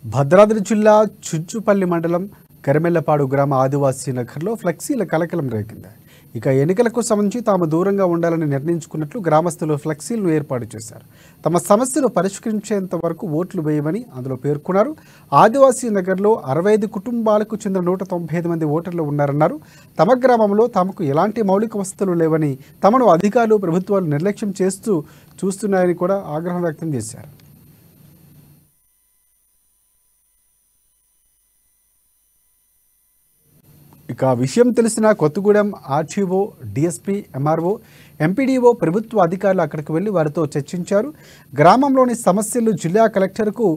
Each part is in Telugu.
భద్రాద్రి జిల్లా చుంచుపల్లి మండలం కరిమెల్లపాడు గ్రామ ఆదివాసీ నగర్లో ఫ్లెక్సీల కలకలం రేగింది. ఇక ఎన్నికలకు సంబంధించి తాము దూరంగా ఉండాలని నిర్ణయించుకున్నట్లు గ్రామస్తులు ఫ్లెక్సీలను ఏర్పాటు చేశారు. తమ సమస్యను పరిష్కరించేంత వరకు ఓట్లు వేయమని అందులో పేర్కొన్నారు. ఆదివాసీ నగర్లో 65 కుటుంబాలకు చెందిన 195 మంది ఓటర్లు ఉన్నారన్నారు. తమ గ్రామంలో తమకు ఎలాంటి మౌలిక వసతులు లేవని, తమను అధికారులు ప్రభుత్వాలు నిర్లక్ష్యం చూస్తున్నాయని కూడా ఆగ్రహం వ్యక్తం చేశారు. ఇక విషయం తెలిసిన Kothagudem RTO, DSP, MRO, MPDO ప్రభుత్వ అధికారులు అక్కడికి వెళ్లి వారితో చర్చించారు. గ్రామంలోని సమస్యలు జిల్లా కలెక్టర్కు,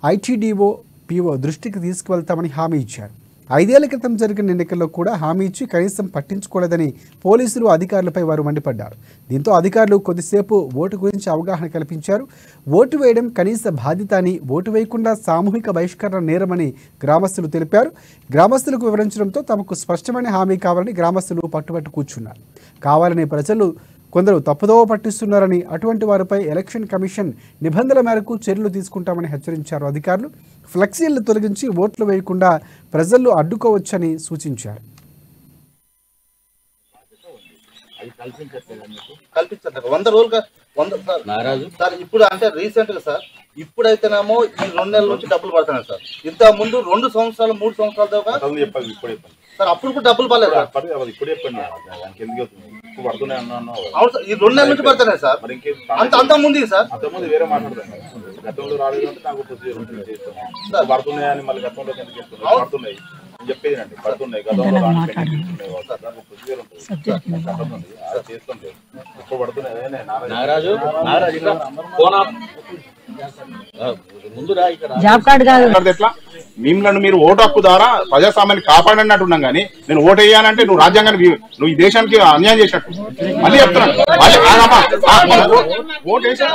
ఐటీడీఓ, పీఓ దృష్టికి తీసుకువెళ్తామని హామీ ఇచ్చారు. 5 ఏళ్ల క్రితం జరిగిన ఎన్నికల్లో కూడా హామీ ఇచ్చి కనీసం పట్టించుకోలేదని పోలీసులు అధికారులపై వారు మండిపడ్డారు. దీంతో అధికారులు కొద్దిసేపు ఓటు గురించి అవగాహన కల్పించారు. ఓటు వేయడం కనీస బాధ్యత అని, ఓటు వేయకుండా సామూహిక బహిష్కరణ నేరమని గ్రామస్తులు తెలిపారు. గ్రామస్తులకు వివరించడంతో తమకు స్పష్టమైన హామీ కావాలని గ్రామస్తులు పట్టుబట్టి కూర్చున్నారు. కావాలని ప్రజలు కొందరు తప్పుదోవ పట్టిస్తున్నారని, అటువంటి వారిపై ఎలక్షన్ కమిషన్ నిబంధనల మేరకు చర్యలు తీసుకుంటామని హెచ్చరించారు. అధికారులు ఫ్లెక్సీలను తొలగించి ఓట్లు వేయకుండా ప్రజలు అడ్డుకోవచ్చని సూచించారు. ఇప్పుడు అంటే రీసెంట్ గా సార్, ఇప్పుడైతేనేమో ఈ 2 నెలల నుంచి డబ్బులు పడుతున్నాయి సార్. ఇంత ముందు 2 సంవత్సరాలు 3 సంవత్సరాల దాకా సార్ అప్పుడు కూడా డబ్బులు పడలేదు. అవును సార్, ఈ 2 నెలల నుంచి పడుతున్నాయి సార్. అంత ముందు సార్ వేరే మాట్లాడుతున్నాయి గతంలో రాలేదంటే నాకు పడుతున్నాయని మళ్ళీ గతంలో పడుతున్నాయి చెప్పేది అండి. పడుతున్నాయి గతంలో చేస్తుంటే ఇప్పుడు పడుతున్నాయి. నాగరాజు ఎట్లా మిమ్మల్ని మీరు ఓటు హక్కు ద్వారా ప్రజాస్వామ్యాన్ని కాపాడన్నట్టున్నాం కానీ నేను ఓటు వేయాలంటే నువ్వు రాజ్యాంగాన్ని, నువ్వు ఈ దేశానికి అన్యాయం చేసినట్టు మళ్ళీ చెప్తున్నాను. ఓటు వేసాక